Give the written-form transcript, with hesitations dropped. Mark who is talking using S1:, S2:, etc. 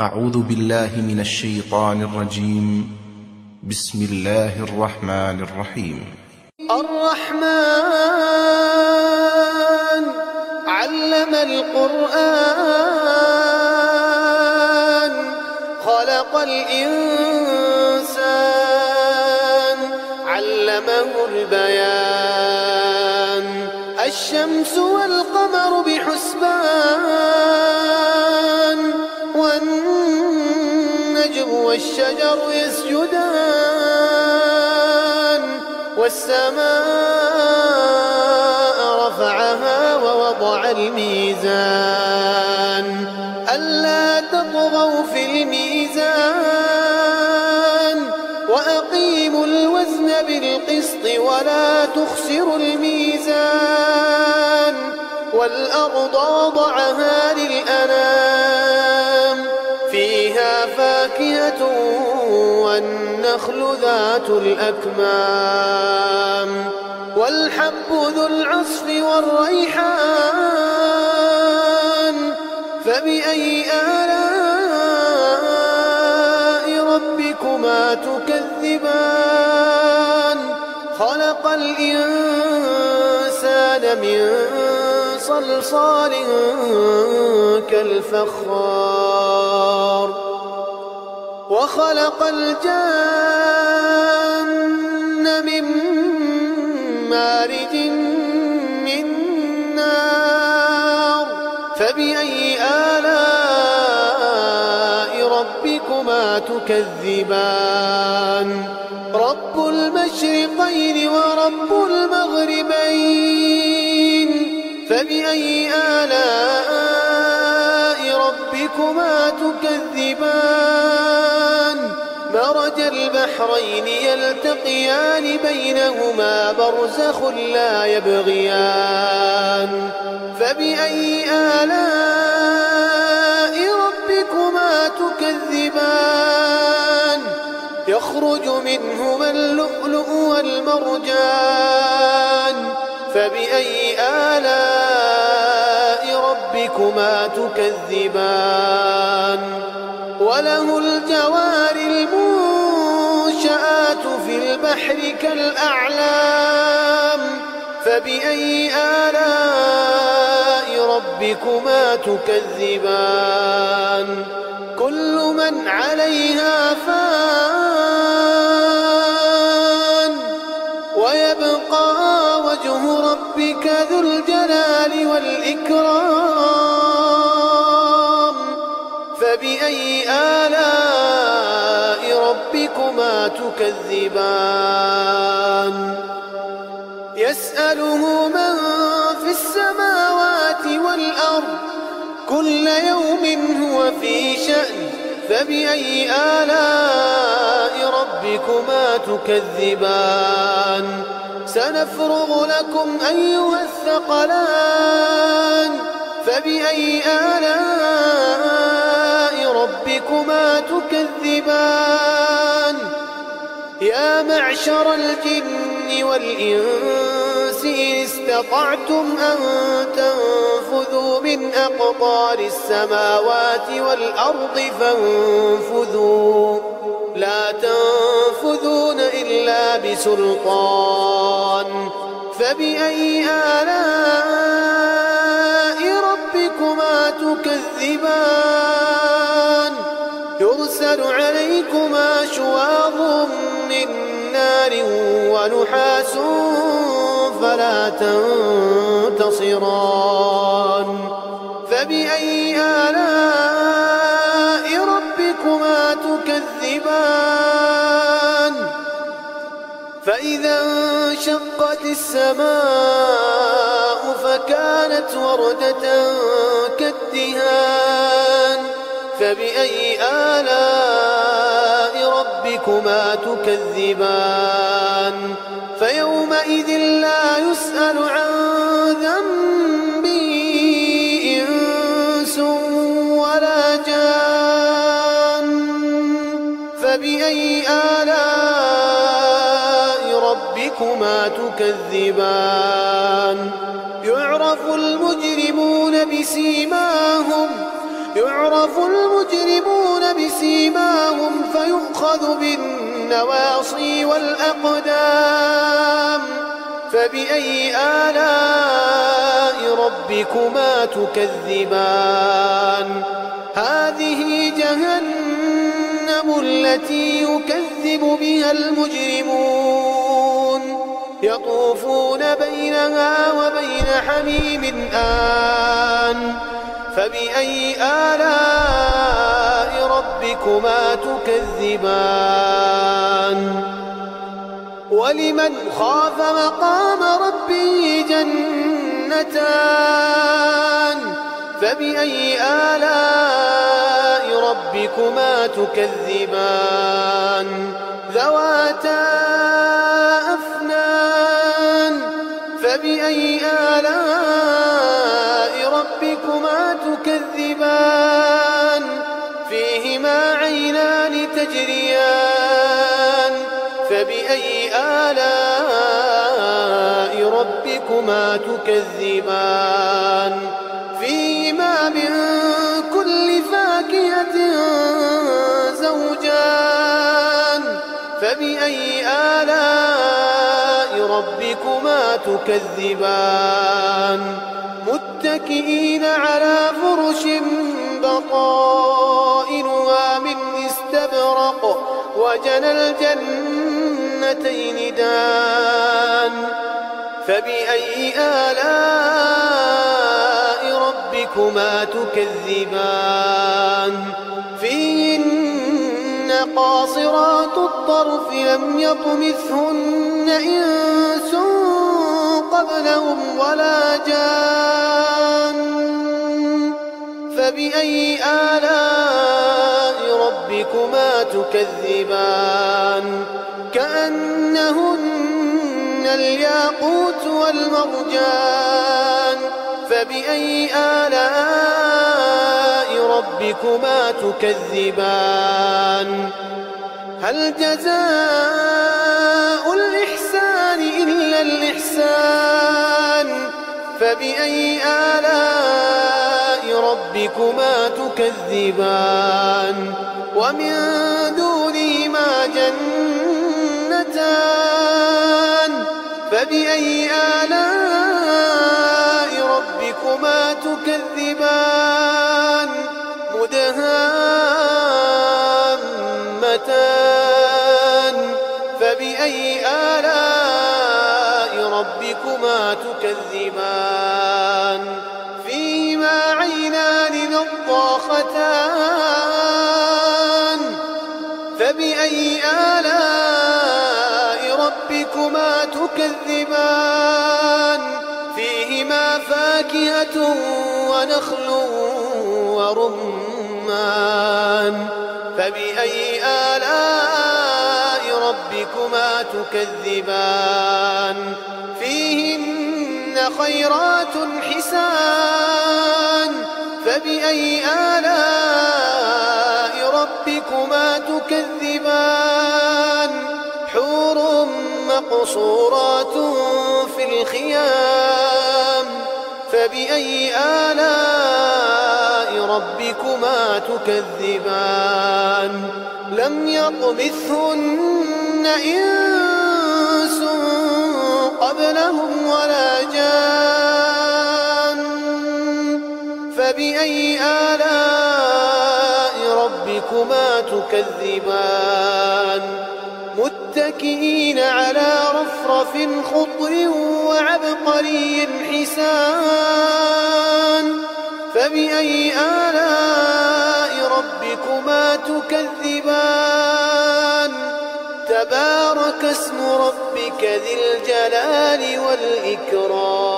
S1: أعوذ بالله من الشيطان الرجيم. بسم الله الرحمن الرحيم.
S2: الرحمن علم القرآن خلق الإنسان علمه البيان الشمس والقمر بحسبان والنجم والشجر يسجدان والسماء رفعها ووضع الميزان ألا تطغوا في الميزان وأقيموا الوزن بالقسط ولا تخسروا الميزان والأرض وضعها للأنام فيها فاكهة والنخل ذات الأكمام والحب ذو العصف والريحان فبأي آلاء ربكما تكذبان خلق الإنسان من صلصال كالفخار وخلق الجن من مارج من نار فبأي آلاء ربكما تكذبان رب المشرقين ورب المغربين فبأي آلاء ربكما تكذبان مرج البحرين يلتقيان بينهما برزخ لا يبغيان فبأي آلاء ربكما تكذبان يخرج منهما اللؤلؤ والمرجان فبأي آلاء ربكما تكذبان وله الجوار المنشآت في البحر كالأعلام فبأي آلاء ربكما تكذبان كل من عليها فان ويبقى وجه ربك ذو الجلال والإكرام فبأي آلاء ربكما تكذبان يسأله من في السماوات والأرض كل يوم هو في شأن فبأي آلاء ربكما تكذبان سنفرغ لكم أيها الثقلان فبأي آلاء ربكما تكذبان يا معشر الجن والإنس إن استطعتم أن تنفذوا من أقطار السماوات والأرض فانفذوا لا تنفذون إلا بسلطان فبأي آلاء ربكما تكذبان يرسل عليكما شواظ من نار ونحاس فلا تنتصران فبأي آلاء ربكما تكذبان فإذا انشقت السماء فكانت وردة كالدهان فبأي آلاء ربكما تكذبان فيومئذ لا يسأل عن ذنبه إنس ولا جان فبأي آلاء ربكما تكذبان يعرف المجرمون بسيماهم يعرف المجرمون يؤخذ بالنواصي والأقدام. فبأي آلاء ربكما تكذبان؟ هذه جهنم التي يكذب بها المجرمون، يطوفون بينها وبين حميم آن. فبأي آلاء ربكما تكذبان؟ ولمن خاف مقام ربه جنتان. فبأي آلاء ربكما تكذبان؟ ذواتا أفنان. فبأي آلاء ربكما تكذبان؟ فيهما عينان تجريان. فبأي آلاء ربكما تكذبان؟ فيهما من كل فاكهة زوجان. فبأي آلاء ربكما تكذبان؟ متكئين على فرش بطائنها من استبرق وجنى الجنتين دان. فبأي آلاء ربكما تكذبان؟ فيهن قاصرات الطرف لم يطمثهن إنس قبلهم ولا جان. فبأي آلاء ربكما تكذبان؟ كأنهن الياقوت والمرجان. فبأي آلاء ربكما تكذبان؟ هل جزاء الإحسان إلا الإحسان؟ فبأي آلاء ربكما تكذبان؟ ومن دونهما جنتان. فبأي آلاء ربكما تكذبان؟ مدهامتان. فبأي آلاء ربكما تكذبان؟ فيهما عينان نضاختان. فبأي آلاء ربكما تكذبان؟ فيهما فاكهة ونخل ورمان. فبأي آلاء ربكما تكذبان؟ فيهن خيرات حسان. فبأي آلاء ربكما تكذبان؟ حور مقصورات في الخيام. فبأي آلاء ربكما تكذبان؟ لم يطمثهن إنس قبلهم ولا جان. فبأي آلاء ربكما تكذبان؟ متكئين على رفرف خضر وعبقري حسان. فبأي آلاء ربكما تكذبان؟ تبارك اسم ربك ذي الجلال والإكرام.